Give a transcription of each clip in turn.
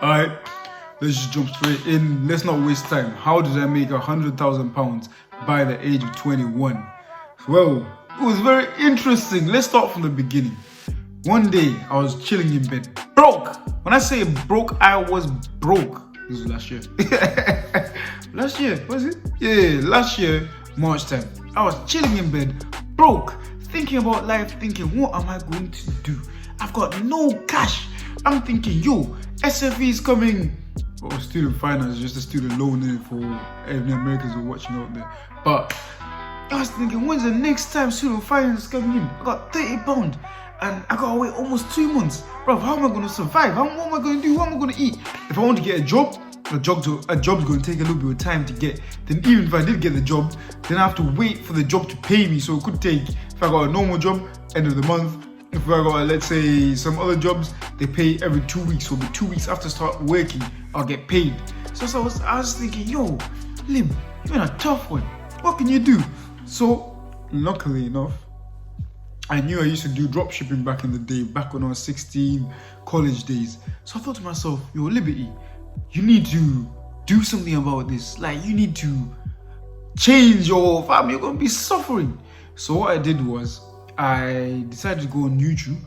Alright, let's just jump straight in. Let's not waste time. How did I make £100,000 by the age of 21? Well, it was very interesting. Let's start from the beginning. One day, I was chilling in bed, broke. When I say broke, I was broke. This was last year. Last year, was it? Yeah, last year, March time. I was chilling in bed, broke, thinking about life, thinking, what am I going to do? I've got no cash. I'm thinking, yo, SFE is coming. Well, student finance, just a student loan in it for every Americans who are watching out there. But I was thinking, when's the next time student finance is coming in? I got £30 and I gotta wait almost 2 months. Bro, how am I gonna survive? What am I gonna do? What am I gonna eat? If I want to get a job's gonna take a little bit of time to get. Then even if I did get the job, then I have to wait for the job to pay me. So it could take, if I got a normal job, end of the month. If I got, let's say, some other jobs, they pay every 2 weeks. So it'll be 2 weeks after start working, I'll get paid. So I was thinking, yo, Lim, you're in a tough one. What can you do? So luckily enough, I knew I used to do drop shipping back in the day, back when I was 16, college days. So I thought to myself, yo, Liberty, you need to do something about this. Like, you need to change your family. You're gonna be suffering. So what I did was, I decided to go on YouTube.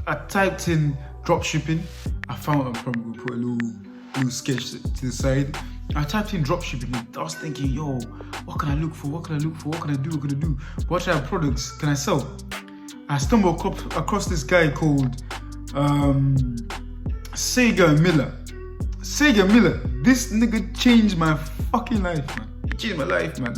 I typed in drop shipping. I'm probably gonna put a little sketch to the side. I typed in drop shipping. I was thinking, yo, what can I look for? What can I do? What can I do? What type of products can I sell? I stumbled across this guy called Sega Miller. Sega Miller. This nigga changed my fucking life, man. He changed my life, man.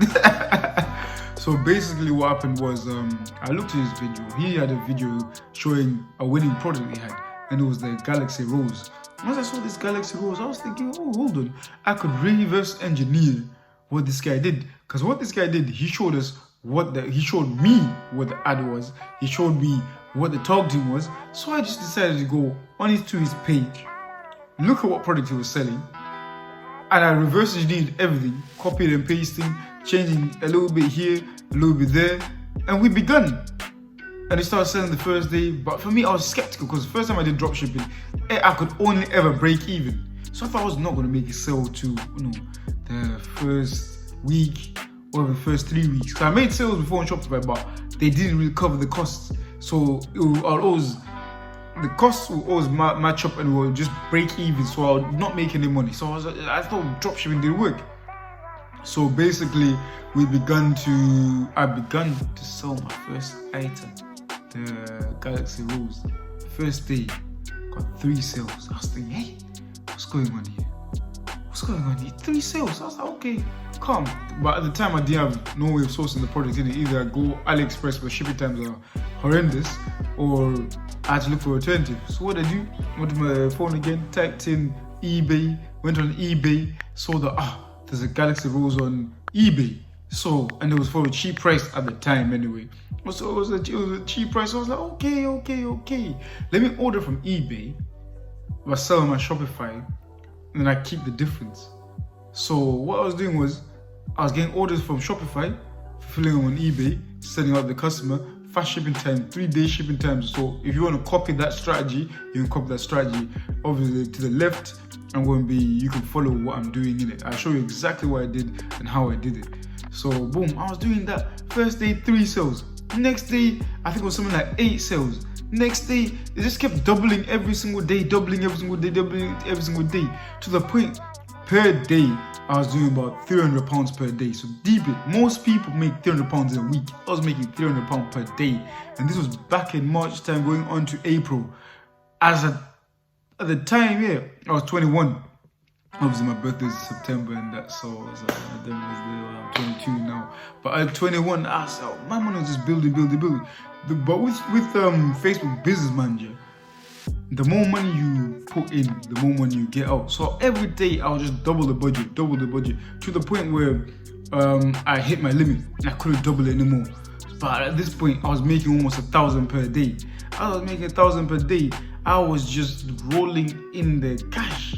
So basically what happened was, I looked at his video. He had a video showing a winning product he had, and it was the Galaxy Rose. Once I saw this Galaxy Rose, I was thinking, oh, hold on. I could reverse engineer what this guy did. Because what this guy did, he showed me what the ad was. He showed me what the targeting was. So I just decided to go on his page, look at what product he was selling, and I reverse engineered everything, copied and pasting, changing a little bit here, a little bit there, and we begun. And it started selling the first day. But for me, I was skeptical because the first time I did dropshipping, I could only ever break even. So I thought I was not going to make a sale to, the first week or the first 3 weeks. So I made sales before on Shopify, but they didn't really cover the costs. So the costs will always match up and will just break even. So I'll not make any money. So I thought dropshipping didn't work. So basically, I begun to sell my first item, the Galaxy Rose. First day, got 3 sales. I was thinking, hey, what's going on here? 3 sales. I was like, okay, calm. But at the time, I didn't have no way of sourcing the product in it. Either I go AliExpress, where shipping times are horrendous, or I had to look for alternatives. So what did I do? Went to my phone again, typed in eBay, went on eBay, saw that, there's a Galaxy Rose on eBay. So, and it was for a cheap price at the time anyway. So it was a cheap price. So I was like, okay. Let me order from eBay, but sell on my Shopify, and then I keep the difference. So what I was doing was, I was getting orders from Shopify, fulfilling them on eBay, sending out the customer, fast shipping time, 3-day shipping time. So if you want to copy that strategy, you can copy that strategy. Obviously to the left, you can follow what I'm doing in it. I'll show you exactly what I did and how I did it. So boom, I was doing that. First day, 3 sales. Next day, I think it was something like 8 sales. Next day, it just kept doubling every single day, to the point per day, I was doing about £300 per day. So deep it, most people make £300 in a week. I was making £300 per day. And this was back in March time, going on to April. At the time, I was 21. Obviously, my birthday is September and that, so I'm 22 now. But at 21, I was my money was just building. But with Facebook Business Manager, the more money you put in, the more money you get out. So every day, I would just double the budget, to the point where I hit my limit. I couldn't double it anymore. But at this point, I was making almost £1,000 per day. I was making £1,000 per day. I was just rolling in the cash.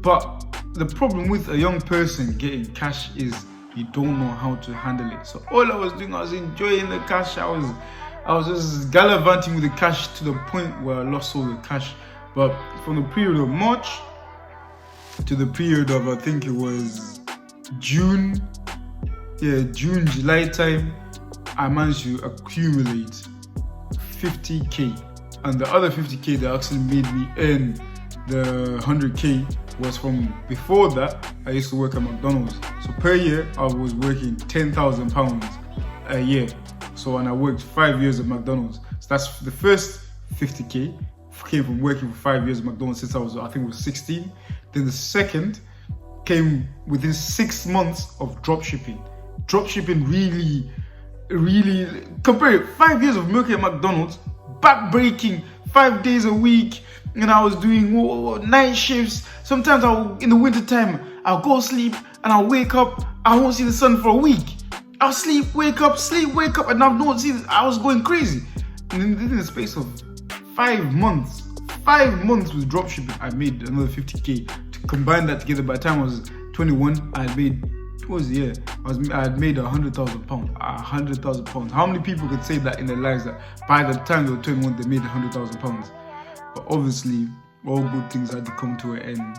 But the problem with a young person getting cash is you don't know how to handle it. So all I was doing, I was enjoying the cash. I was just gallivanting with the cash to the point where I lost all the cash. But from the period of March to the period of, I think it was June, July time, I managed to accumulate 50k. And the other 50k that actually made me earn the 100k was from before that. I used to work at McDonald's. So per year, I was working £10,000 a year. So, and I worked 5 years at McDonald's. So that's the first 50k came from working for 5 years at McDonald's since I think it was 16. Then the second came within 6 months of dropshipping. Dropshipping really, compare it, 5 years of working at McDonald's, back-breaking, 5 days a week, and I was doing night shifts. Sometimes in the winter time, I'll go sleep and I'll wake up, I won't see the sun for a week. I'll sleep, wake up, and I don't see this. I was going crazy. And in the space of 5 months with dropshipping, I made another 50k. To combine that together, by the time I was 21, I had made, I had made £100,000. £100,000. How many people could say that in their lives that by the time they were 21, they made £100,000? But obviously, all good things had to come to an end.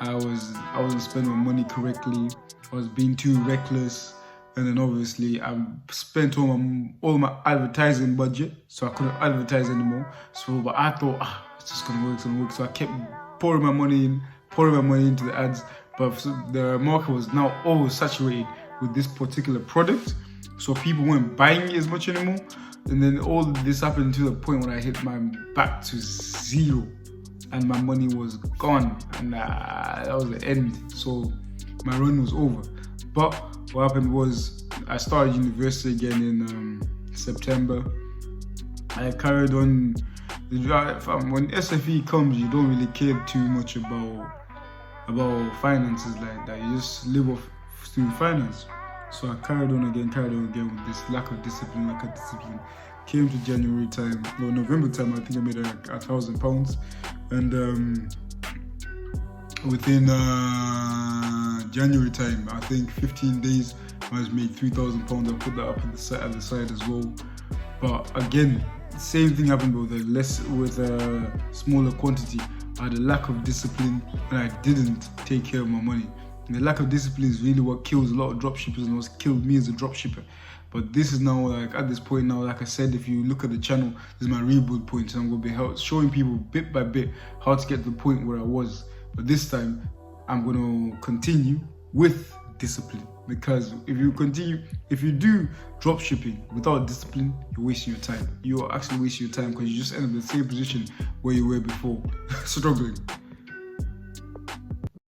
I wasn't spending my money correctly. I was being too reckless. And then obviously I spent all my advertising budget, so I couldn't advertise anymore. But I thought, it's just gonna work. So I kept pouring my money into the ads. But the market was now oversaturated with this particular product, so people weren't buying it as much anymore. And then all this happened to the point when I hit my back to zero, and my money was gone, and that was the end. So my run was over. But what happened was I started university again in September. I carried on. When SFE comes, you don't really care too much about finances like that. You just live off student finance. So I carried on again with this lack of discipline. Came to January time, or November time, I think I made £1,000. And within January time, I think 15 days, I just made £3,000. I put that up at the side as well. But again, same thing happened with a smaller quantity. I had a lack of discipline, and I didn't take care of my money. And the lack of discipline is really what kills a lot of dropshippers, and what's killed me as a dropshipper. But this is now, like, at this point now, like I said, if you look at the channel, this is my rebuild point, so I'm going to be showing people bit by bit how to get to the point where I was. But this time, I'm going to continue with discipline, because if you do drop shipping without discipline, you're wasting your time. You're actually wasting your time, because you just end up in the same position where you were before, struggling.